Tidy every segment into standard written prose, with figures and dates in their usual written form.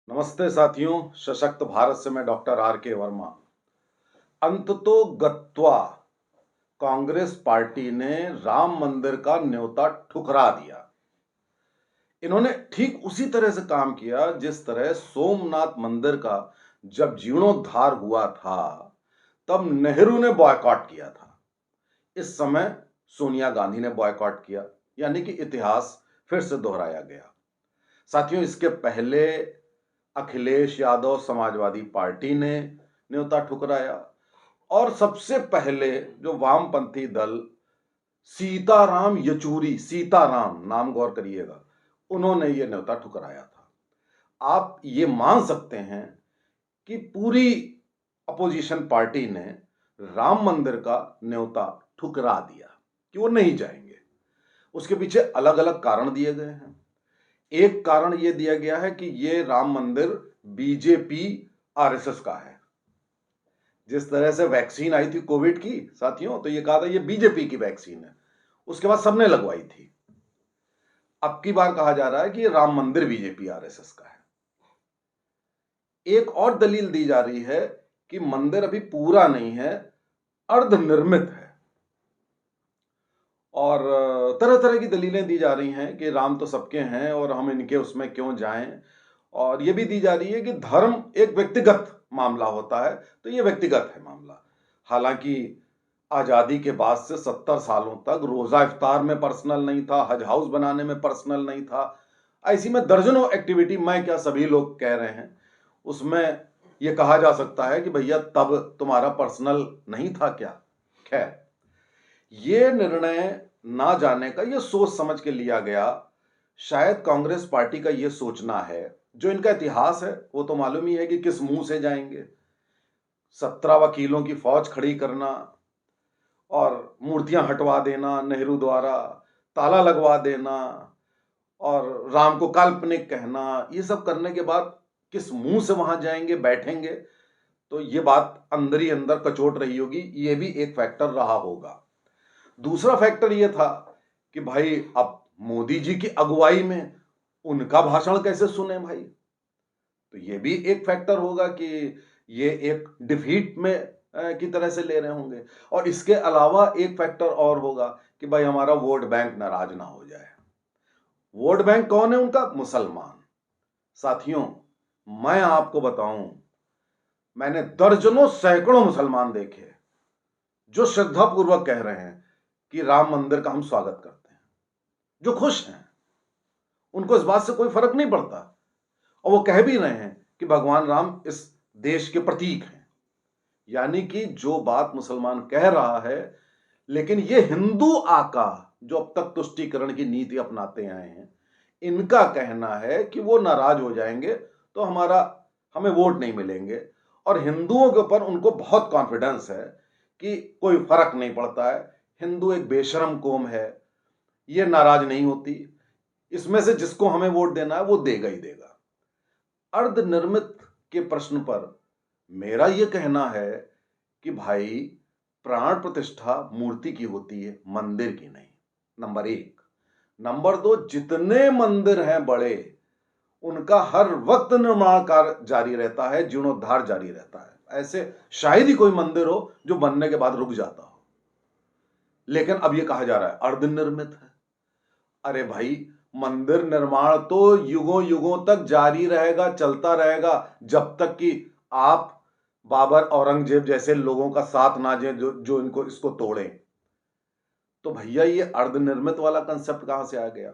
नमस्ते साथियों। सशक्त भारत से मैं डॉक्टर आर के वर्मा। अंततो गत्वा कांग्रेस पार्टी ने राम मंदिर का न्योता ठुकरा दिया। इन्होंने ठीक उसी तरह से काम किया जिस तरह सोमनाथ मंदिर का जब जीर्णोद्धार हुआ था तब नेहरू ने बॉयकॉट किया था। इस समय सोनिया गांधी ने बॉयकॉट किया, यानी कि इतिहास फिर से दोहराया गया। साथियों, इसके पहले अखिलेश यादव समाजवादी पार्टी ने न्योता ठुकराया और सबसे पहले जो वामपंथी दल सीताराम येचुरी, सीताराम नाम गौर करिएगा, उन्होंने ये न्योता ठुकराया था। आप ये मान सकते हैं कि पूरी अपोजिशन पार्टी ने राम मंदिर का न्योता ठुकरा दिया कि वो नहीं जाएंगे। उसके पीछे अलग अलग कारण दिए गए हैं। एक कारण यह दिया गया है कि ये राम मंदिर बीजेपी आरएसएस का है। जिस तरह से वैक्सीन आई थी कोविड की साथियों, तो ये कहा था ये बीजेपी की वैक्सीन है, उसके बाद सबने लगवाई थी। अब की बार कहा जा रहा है कि ये राम मंदिर बीजेपी आरएसएस का है। एक और दलील दी जा रही है कि मंदिर अभी पूरा नहीं है, अर्धनिर्मित है। और तरह तरह की दलीलें दी जा रही हैं कि राम तो सबके हैं और हम इनके उसमें क्यों जाएं। और ये भी दी जा रही है कि धर्म एक व्यक्तिगत मामला होता है, तो ये व्यक्तिगत है मामला। हालांकि आजादी के बाद से 70 सालों तक रोजा इफ्तार में पर्सनल नहीं था, हज हाउस बनाने में पर्सनल नहीं था। ऐसी में दर्जनों एक्टिविटी, मैं क्या सभी लोग कह रहे हैं, उसमें यह कहा जा सकता है कि भैया तब तुम्हारा पर्सनल नहीं था क्या। खैर, ये निर्णय ना जाने का ये सोच समझ के लिया गया। शायद कांग्रेस पार्टी का ये सोचना है, जो इनका इतिहास है वो तो मालूम ही है कि किस मुंह से जाएंगे। 17 वकीलों की फौज खड़ी करना और मूर्तियां हटवा देना नेहरू द्वारा, ताला लगवा देना और राम को काल्पनिक कहना, ये सब करने के बाद किस मुंह से वहां जाएंगे, बैठेंगे। तो ये बात अंदर ही अंदर कचोट रही होगी। ये भी एक फैक्टर रहा होगा। दूसरा फैक्टर ये था कि भाई अब मोदी जी की अगुवाई में उनका भाषण कैसे सुने भाई। तो ये भी एक फैक्टर होगा कि ये एक डिफीट में की तरह से ले रहे होंगे। और इसके अलावा एक फैक्टर और होगा कि भाई हमारा वोट बैंक नाराज ना हो जाए। वोट बैंक कौन है उनका? मुसलमान। साथियों, मैं आपको बताऊं, मैंने दर्जनों सैकड़ों मुसलमान देखे जो श्रद्धापूर्वक कह रहे हैं कि राम मंदिर का हम स्वागत करते हैं, जो खुश हैं, उनको इस बात से कोई फर्क नहीं पड़ता। और वो कह भी रहे हैं कि भगवान राम इस देश के प्रतीक हैं। यानी कि जो बात मुसलमान कह रहा है, लेकिन ये हिंदू आका जो अब तक तुष्टीकरण की नीति अपनाते आए हैं, इनका कहना है कि वो नाराज हो जाएंगे तो हमें वोट नहीं मिलेंगे। और हिंदुओं के ऊपर उनको बहुत कॉन्फिडेंस है कि कोई फर्क नहीं पड़ता है, हिंदू एक बेशरम कौम है, ये नाराज नहीं होती, इसमें से जिसको हमें वोट देना है वो देगा ही देगा। अर्धनिर्मित के प्रश्न पर मेरा यह कहना है कि भाई प्राण प्रतिष्ठा मूर्ति की होती है, मंदिर की नहीं। नंबर एक। नंबर दो, जितने मंदिर हैं बड़े, उनका हर वक्त निर्माण कार्य जारी रहता है, जीर्णोद्धार जारी रहता है। ऐसे शायद ही कोई मंदिर हो जो बनने के बाद रुक जाता हो। लेकिन अब यह कहा जा रहा है अर्धनिर्मित है। अरे भाई, मंदिर निर्माण तो युगों युगों तक जारी रहेगा, चलता रहेगा, जब तक कि आप बाबर, औरंगजेब जैसे लोगों का साथ ना दें जो इनको इसको तोड़े। तो भैया ये अर्धनिर्मित वाला कंसेप्ट कहां से आ गया?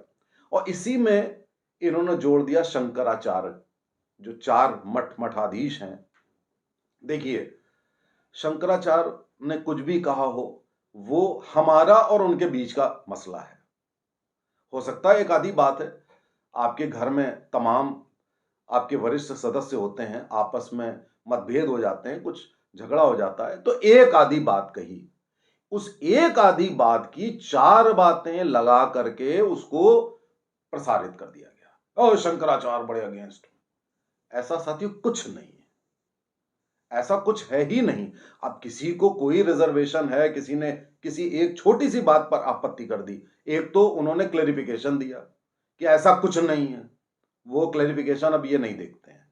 और इसी में इन्होंने जोड़ दिया शंकराचार्य, जो 4 मठ मठाधीश हैं। देखिए, शंकराचार्य ने कुछ भी कहा हो, वो हमारा और उनके बीच का मसला है। हो सकता है एक आधी बात है, आपके घर में तमाम आपके वरिष्ठ सदस्य होते हैं, आपस में मतभेद हो जाते हैं, कुछ झगड़ा हो जाता है, तो एक आधी बात कही, उस एक आधी बात की 4 बातें लगा करके उसको प्रसारित कर दिया गया। ओ शंकराचार्य बड़े अगेंस्ट। ऐसा साथियों कुछ नहीं है, ऐसा कुछ है ही नहीं। अब किसी को कोई रिजर्वेशन है, किसी ने किसी एक छोटी सी बात पर आपत्ति कर दी, एक तो उन्होंने क्लेरिफिकेशन दिया कि ऐसा कुछ नहीं है। वो क्लेरिफिकेशन अब ये नहीं देखते हैं।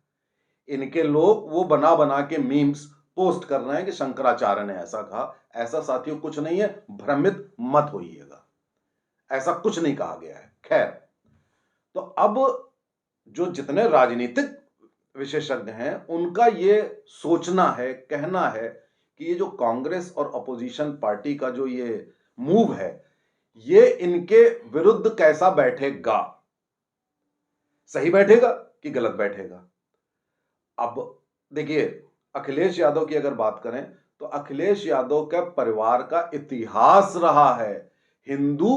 इनके लोग वो बना बना के मीम्स पोस्ट कर रहे हैं कि शंकराचार्य ने ऐसा कहा। ऐसा साथियों कुछ नहीं है, भ्रमित मत होइएगा, ऐसा कुछ नहीं कहा गया है। खैर, तो अब जो जितने राजनीतिक विशेषज्ञ हैं उनका ये सोचना है, कहना है कि ये जो कांग्रेस और अपोजिशन पार्टी का जो ये मूव है, ये इनके विरुद्ध कैसा बैठेगा, सही बैठेगा कि गलत बैठेगा। अब देखिए, अखिलेश यादव की अगर बात करें तो अखिलेश यादव का परिवार का इतिहास रहा है हिंदू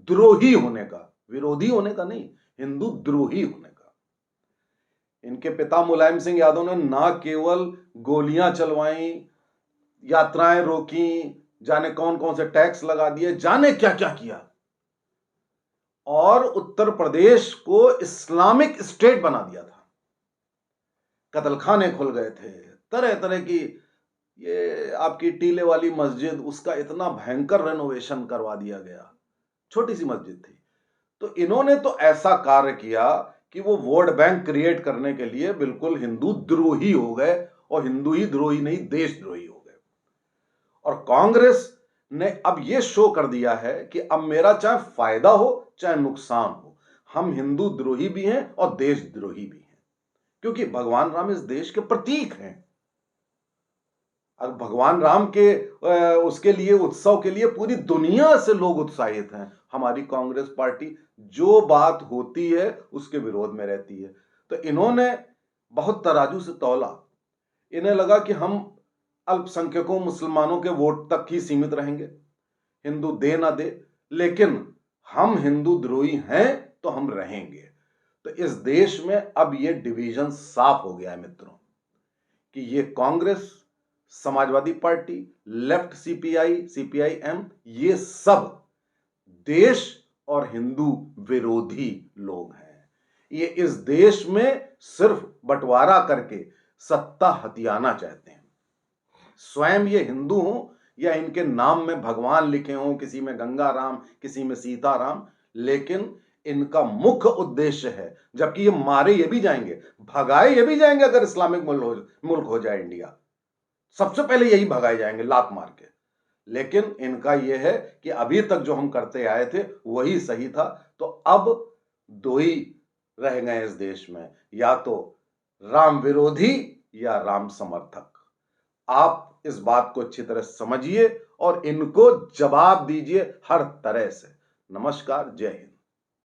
द्रोही होने का, विरोधी होने का नहीं, हिंदू द्रोही होने का। इनके पिता मुलायम सिंह यादव ने ना केवल गोलियां चलवाई, यात्राएं रोकी, जाने कौन कौन से टैक्स लगा दिए, जाने क्या क्या किया, और उत्तर प्रदेश को इस्लामिक स्टेट बना दिया था। कत्लखाने खुल गए थे, तरह तरह की, ये आपकी टीले वाली मस्जिद, उसका इतना भयंकर रेनोवेशन करवा दिया गया, छोटी सी मस्जिद थी। तो इन्होंने तो ऐसा कार्य किया कि वो वोट बैंक क्रिएट करने के लिए बिल्कुल हिंदू द्रोही हो गए, और हिंदू ही द्रोही नहीं, देशद्रोही हो गए। और कांग्रेस ने अब ये शो कर दिया है कि अब मेरा चाहे फायदा हो चाहे नुकसान हो, हम हिंदू द्रोही भी हैं और देशद्रोही भी हैं, क्योंकि भगवान राम इस देश के प्रतीक हैं। अब भगवान राम के उसके लिए, उत्सव के लिए पूरी दुनिया से लोग उत्साहित हैं। हमारी कांग्रेस पार्टी जो बात होती है उसके विरोध में रहती है। तो इन्होंने बहुत तराजू से तौला। इन्हें लगा कि हम अल्पसंख्यकों मुसलमानों के वोट तक ही सीमित रहेंगे, हिंदू दे ना दे, लेकिन हम हिंदू द्रोही हैं तो हम रहेंगे। तो इस देश में अब ये डिवीजन साफ हो गया है मित्रों, कि ये Congress, Samajwadi party, left CPI, CPIM, ये सब देश और हिंदू विरोधी लोग हैं। ये इस देश में सिर्फ बंटवारा करके सत्ता हथियाना चाहते हैं। स्वयं ये हिंदू हों या इनके नाम में भगवान लिखे हों, किसी में गंगा राम, किसी में सीता राम, लेकिन इनका मुख्य उद्देश्य है, जबकि ये मारे ये भी जाएंगे, भगाए ये भी जाएंगे, अगर इस्लामिक मुल्क हो जाए इंडिया, सबसे पहले यही भगाए जाएंगे लात मार के। लेकिन इनका यह है कि अभी तक जो हम करते आए थे वही सही था। तो अब दो ही रह गए इस देश में, या तो राम विरोधी या राम समर्थक। आप इस बात को अच्छी तरह समझिए और इनको जवाब दीजिए हर तरह से। नमस्कार, जय हिंद।